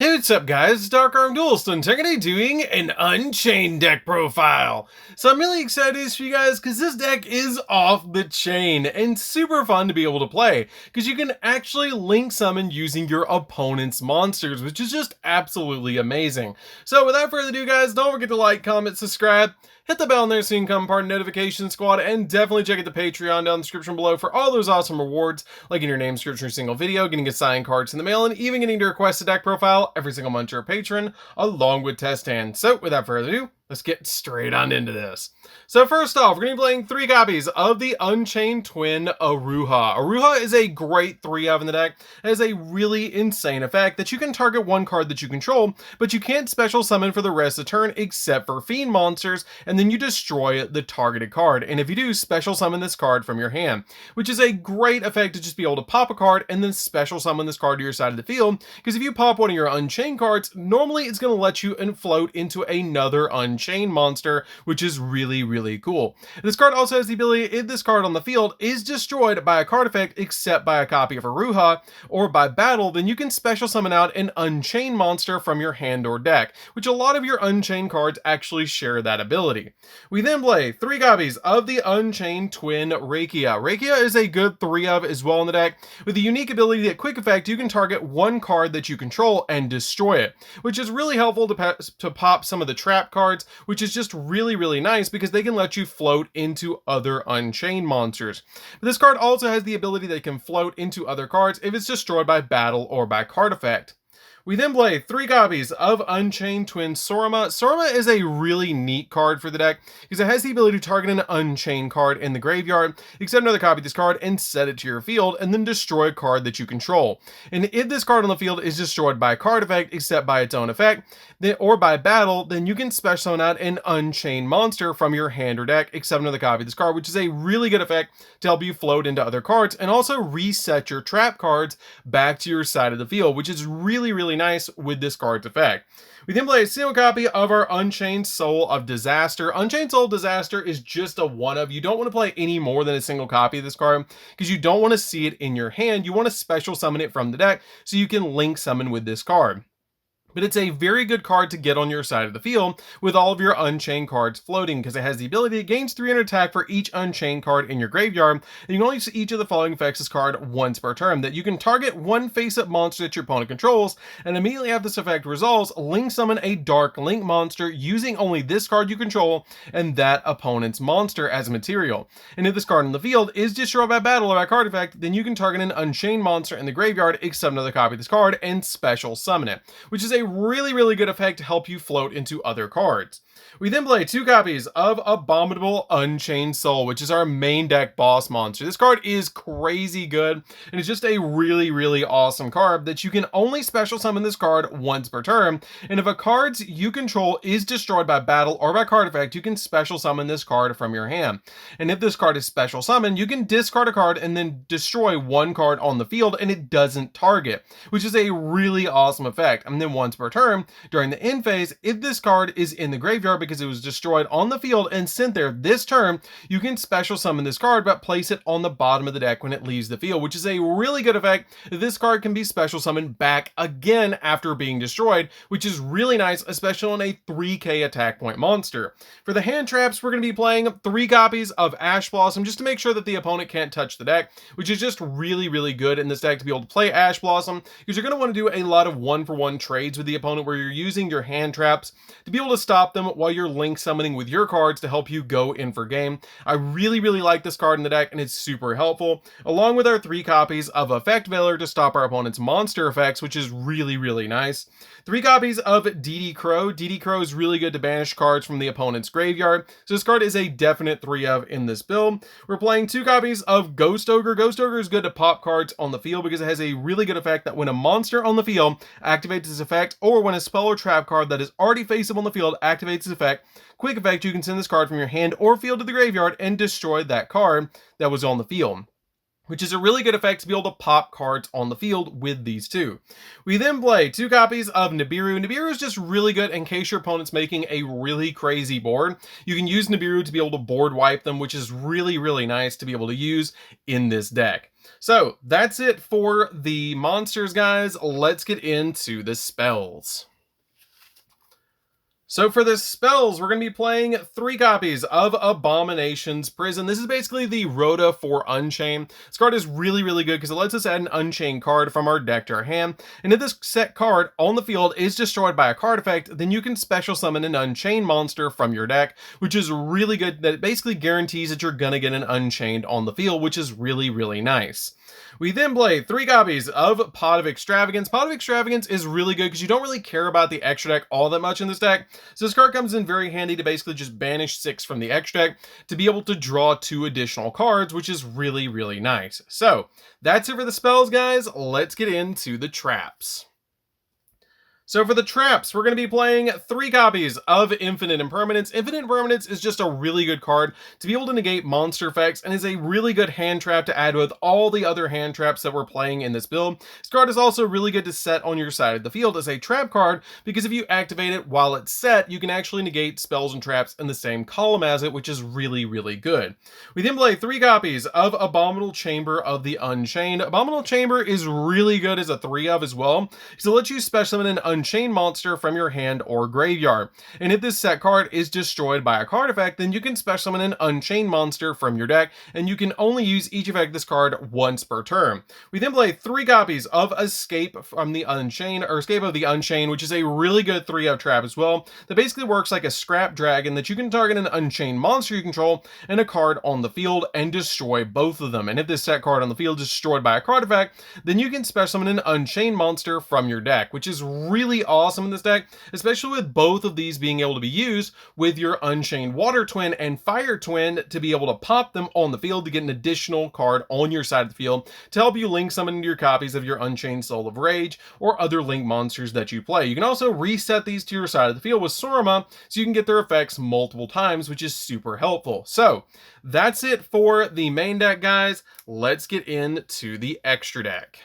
Hey, what's up guys, it's DarkArmedDuelist and today doing an Unchained deck profile. So I'm really excited for you guys because this deck is off the chain and super fun to be able to play because you can actually link summon using your opponent's monsters, which is just absolutely amazing. So without further ado guys, don't forget to like, comment, subscribe, hit the bell in there so you can become part of the notification squad, and definitely check out the Patreon down in the description below for all those awesome rewards, like in your name description of a single video, getting assigned cards in the mail, and even getting to request a deck profile every single month you're a patron, along with test hands. So without further ado, let's get straight on into this. So first off, we're going to be playing 3 copies of the Unchained Twin Aruha. Aruha is a great 3-of in the deck. It has a really insane effect that you can target one card that you control, but you can't special summon for the rest of the turn except for fiend monsters, and then you destroy the targeted card. And if you do, special summon this card from your hand, which is a great effect to just be able to pop a card and then special summon this card to your side of the field, because if you pop one of your Unchained cards, normally it's going to let you float into another Unchained monster, which is really cool. This card also has the ability, if this card on the field is destroyed by a card effect except by a copy of Aruha or by battle, then you can special summon out an Unchained monster from your hand or deck, which a lot of your Unchained cards actually share that ability. We then play 3 copies of the Unchained Twin Rakia. Rakia is a good 3-of as well in the deck, with the unique ability that quick effect you can target one card that you control and destroy it, which is really helpful to pop some of the trap cards, which is just really nice because they can let you float into other Unchained monsters. But this card also has the ability that it can float into other cards if it's destroyed by battle or by card effect. We then play 3 copies of Unchained Twin Sorama. Sorama is a really neat card for the deck because it has the ability to target an Unchained card in the graveyard, accept another copy of this card and set it to your field, and then destroy a card that you control. And if this card on the field is destroyed by a card effect except by its own effect, or by battle, then you can special summon out an Unchained monster from your hand or deck, except another copy of this card, which is a really good effect to help you float into other cards and also reset your trap cards back to your side of the field, which is really nice with this card's effect. We then play a single copy of our Unchained Soul of Disaster. Unchained Soul of Disaster is just a 1-of. You don't want to play any more than a single copy of this card because you don't want to see it in your hand. You want to special summon it from the deck so you can link summon with this card. But it's a very good card to get on your side of the field with all of your Unchained cards floating, because it has the ability, it gains 300 attack for each Unchained card in your graveyard, and you can only use each of the following effects this card once per turn: that you can target one face-up monster that your opponent controls, and immediately after this effect resolves, link summon a Dark Link monster using only this card you control and that opponent's monster as a material. And if this card in the field is destroyed by battle or by card effect, then you can target an Unchained monster in the graveyard, accept another copy of this card, and special summon it, which is a really good effect to help you float into other cards. We then play 2 copies of Abominable Unchained Soul, which is our main deck boss monster. This card is crazy good, and it's just a really awesome card that you can only special summon this card once per turn, and if a card you control is destroyed by battle or by card effect, you can special summon this card from your hand. And if this card is special summoned, you can discard a card and then destroy one card on the field and it doesn't target, which is a really awesome effect. And then once per turn, during the end phase, if this card is in the graveyard because it was destroyed on the field and sent there this turn, you can special summon this card but place it on the bottom of the deck when it leaves the field, which is a really good effect. This card can be special summoned back again after being destroyed, which is really nice, especially on a 3k attack point monster. For the hand traps, we're going to be playing 3 copies of Ash Blossom just to make sure that the opponent can't touch the deck, which is just really good in this deck to be able to play Ash Blossom, because you're going to want to do a lot of 1-for-1 trades with the opponent where you're using your hand traps to be able to stop them while you're link summoning with your cards to help you go in for game. I really like this card in the deck, and it's super helpful, along with our 3 copies of Effect Veiler to stop our opponent's monster effects, which is really nice. 3 copies of DD Crow. DD Crow is really good to banish cards from the opponent's graveyard, so this card is a definite 3-of in this build. We're playing 2 copies of Ghost Ogre. Ghost Ogre is good to pop cards on the field because it has a really good effect that when a monster on the field activates this effect, or when a spell or trap card that is already face up on the field activates this effect, quick effect, you can send this card from your hand or field to the graveyard and destroy that card that was on the field. which is a really good effect to be able to pop cards on the field with these two. We then play 2 copies of Nibiru. Nibiru is just really good in case your opponent's making a really crazy board. You can use Nibiru to be able to board wipe them, which is really, really nice to be able to use in this deck. So that's it for the monsters, guys. Let's get into the spells. So for the spells, we're going to be playing 3 copies of Abomination's Prison. This is basically the Rhoda for Unchained. This card is really, really good because it lets us add an Unchained card from our deck to our hand. And if this set card on the field is destroyed by a card effect, then you can special summon an Unchained monster from your deck, which is really good. That it basically guarantees that you're going to get an Unchained on the field, which is really, really nice. We then play 3 copies of Pot of Extravagance. Pot of Extravagance is really good because you don't really care about the extra deck all that much in this deck. So this card comes in very handy to basically just banish 6 from the extra deck to be able to draw 2 additional cards, which is really, really nice. So that's it for the spells, guys. Let's get into the traps. So for the traps, we're going to be playing 3 copies of Infinite Impermanence. Infinite Impermanence is just a really good card to be able to negate monster effects and is a really good hand trap to add with all the other hand traps that we're playing in this build. This card is also really good to set on your side of the field as a trap card because if you activate it while it's set, you can actually negate spells and traps in the same column as it, which is really, really good. We then play 3 copies of Abominable Chamber of the Unchained. Abominable Chamber is really good as a 3 of as well because it lets you special summon an Unchained monster from your hand or graveyard. And if this set card is destroyed by a card effect, then you can special summon an Unchained monster from your deck, and you can only use each effect of this card once per turn. We then play 3 copies of Escape from the Unchained, or Escape of the Unchained, which is a really good 3-of trap as well, that basically works like a scrap dragon that you can target an Unchained monster you control and a card on the field and destroy both of them. And if this set card on the field is destroyed by a card effect, then you can special summon an Unchained monster from your deck, which is really awesome in this deck, especially with both of these being able to be used with your Unchained Water Twin and Fire Twin to be able to pop them on the field to get an additional card on your side of the field to help you link summon into your copies of your Unchained Soul of Rage or other link monsters that you play. You can also reset these to your side of the field with Sorama so you can get their effects multiple times, which is super helpful. So that's it for the main deck, guys. Let's get into the extra deck.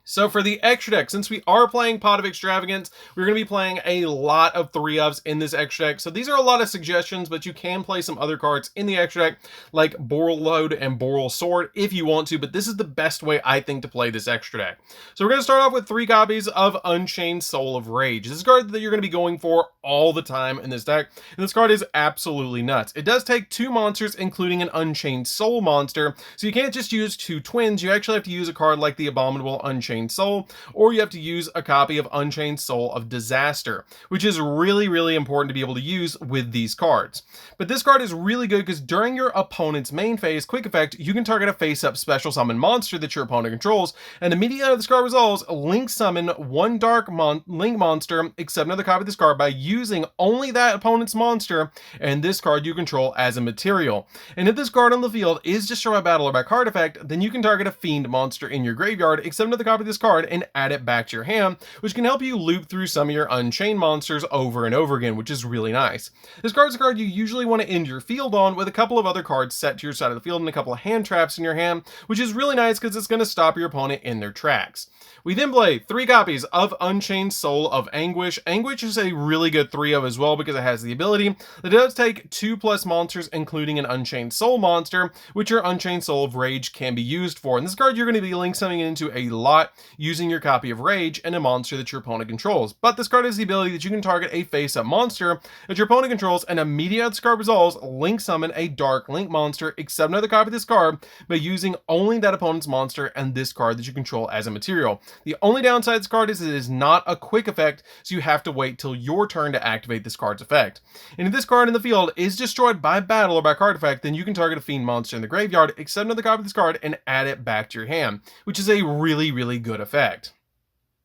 So for the extra deck, since we are playing Pot of Extravagance, we're going to be playing a lot of 3-ofs in this extra deck. So these are a lot of suggestions, but you can play some other cards in the extra deck, like Boral Load and Boral Sword, if you want to, but this is the best way, I think, to play this extra deck. So we're going to start off with 3 copies of Unchained Soul of Rage. This is a card that you're going to be going for all the time in this deck, and this card is absolutely nuts. It does take 2 monsters, including an Unchained Soul monster, so you can't just use 2 twins. You actually have to use a card like the Abominable Unchained Soul, or you have to use a copy of Unchained Soul of Disaster, which is really, really important to be able to use with these cards. But this card is really good because during your opponent's main phase quick effect, you can target a face-up special summon monster that your opponent controls, and immediately after this card resolves, link summon 1 link monster, except another copy of this card by using only that opponent's monster and this card you control as a material. And if this card on the field is destroyed by battle or by card effect, then you can target a fiend monster in your graveyard, except another copy of this card, and add it back to your hand, which can help you loop through some of your Unchained monsters over and over again, which is really nice. This card is a card you usually want to end your field on with a couple of other cards set to your side of the field and a couple of hand traps in your hand, which is really nice because it's going to stop your opponent in their tracks. We then play 3 copies of Unchained Soul of Anguish. Anguish is a really good 3-of as well because it has the ability that it does take 2+ monsters, including an Unchained Soul monster, which your Unchained Soul of Rage can be used for. And this card you're going to be link summoning into a lot using your copy of Rage and a monster that your opponent controls. But this card has the ability that you can target a face-up monster that your opponent controls, and immediately after this card resolves, link summon a Dark Link monster, except another copy of this card, by using only that opponent's monster and this card that you control as a material. The only downside of this card is it is not a quick effect, so you have to wait till your turn to activate this card's effect. And if this card in the field is destroyed by battle or by card effect, then you can target a fiend monster in the graveyard, except another copy of this card, and add it back to your hand, which is a really, really good effect.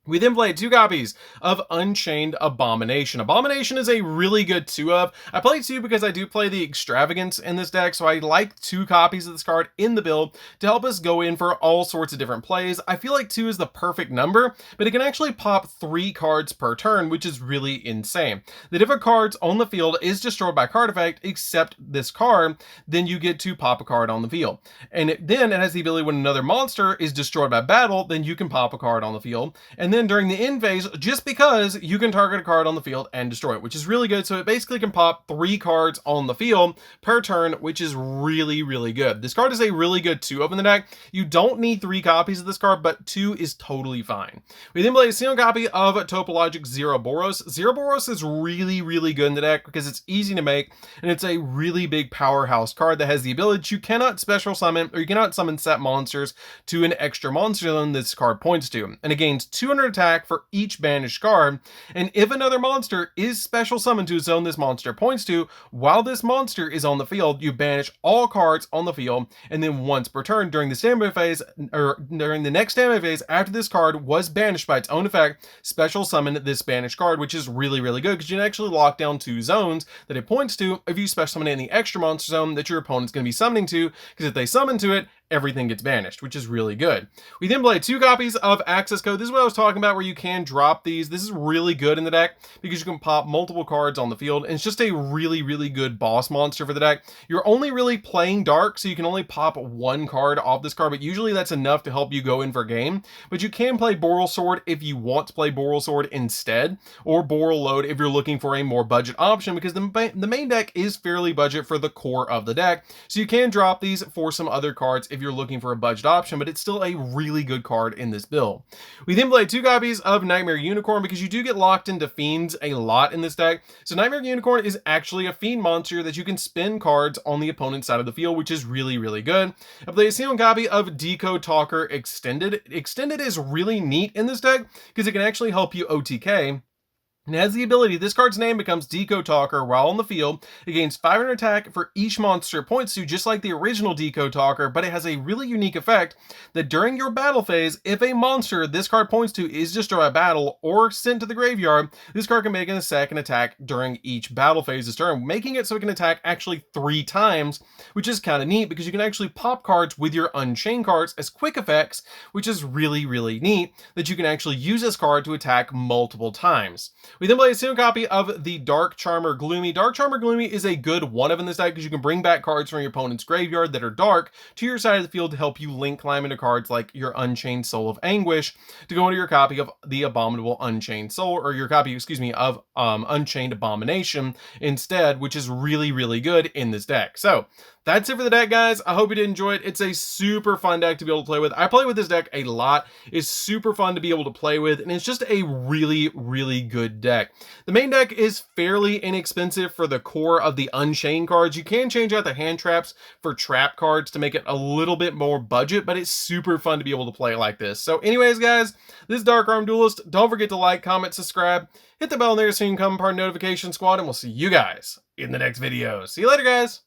We then played 2 copies of Unchained Abomination. Abomination is a really good 2-of. I play 2 because I do play the Extravagance in this deck, so I like 2 copies of this card in the build to help us go in for all sorts of different plays. I feel like 2 is the perfect number, but it can actually pop 3 cards per turn, which is really insane. That if a card's on the field is destroyed by card effect, except this card, then you get to pop a card on the field. And then it has the ability when another monster is destroyed by battle, then you can pop a card on the field. And then during the end phase, just because you can target a card on the field and destroy it, which is really good. So it basically can pop 3 cards on the field per turn, which is really, really good. This card is a really good 2-of in the deck. You don't need 3 copies of this card, but 2 is totally fine. We then play a single copy of Topologic Zeroboros. Zeroboros is really, really good in the deck because it's easy to make, and it's a really big powerhouse card that has the ability you cannot special summon, or you cannot summon set monsters to an extra monster zone this card points to. And it gains 200 attack for each banished card, and if another monster is special summoned to a zone this monster points to, while this monster is on the field, you banish all cards on the field, and then once per turn during the standby phase, or during the next standby phase after this card was banished by its own effect, special summon this banished card, which is really, really good because you can actually lock down 2 zones that it points to if you special summon any extra monster zone that your opponent's going to be summoning to, because if they summon to it, everything gets banished, which is really good. We then play 2 copies of Access Code. This is what I was talking about, where you can drop these. This is really good in the deck because you can pop multiple cards on the field, and it's just a really, really good boss monster for the deck. You're only really playing dark, so you can only pop 1 card off this card, but usually that's enough to help you go in for game. But you can play Boral Sword if you want to play Boral Sword instead, or Boral Load if you're looking for a more budget option, because the main deck is fairly budget for the core of the deck. So you can drop these for some other cards if you're looking for a budget option, but it's still a really good card in this build. We then play 2 copies of Nightmare Unicorn because you do get locked into fiends a lot in this deck. So Nightmare Unicorn is actually a fiend monster that you can spin cards on the opponent's side of the field, which is really, really good. I play a single copy of Decode Talker Extended. Extended is really neat in this deck because it can actually help you OTK. And has the ability, this card's name becomes Decode Talker while on the field. It gains 500 attack for each monster it points to, just like the original Decode Talker, but it has a really unique effect that during your battle phase, if a monster this card points to is destroyed by battle or sent to the graveyard, this card can make a second attack during each battle phase's turn, making it so it can attack actually 3 times, which is kind of neat because you can actually pop cards with your Unchained cards as quick effects, which is really, really neat that you can actually use this card to attack multiple times. We then play a single copy of the Dark Charmer Gloomy. Dark Charmer Gloomy is a good 1-of in this deck because you can bring back cards from your opponent's graveyard that are dark to your side of the field to help you link climb into cards like your Unchained Soul of Anguish to go into your copy of the Abominable Unchained Soul, or your copy, excuse me, of Unchained Abomination instead, which is really, really good in this deck. So that's it for the deck, guys. I hope you did enjoy it. It's a super fun deck to be able to play with. I play with this deck a lot. It's super fun to be able to play with, and it's just a really, really good deck. The main deck is fairly inexpensive for the core of the Unchained cards. You can change out the hand traps for trap cards to make it a little bit more budget, but it's super fun to be able to play like this. So anyways, guys, this is DarkArmedDuelist. Don't forget to like, comment, subscribe, hit the bell there so you can become part of Notification Squad, and we'll see you guys in the next video. See you later, guys.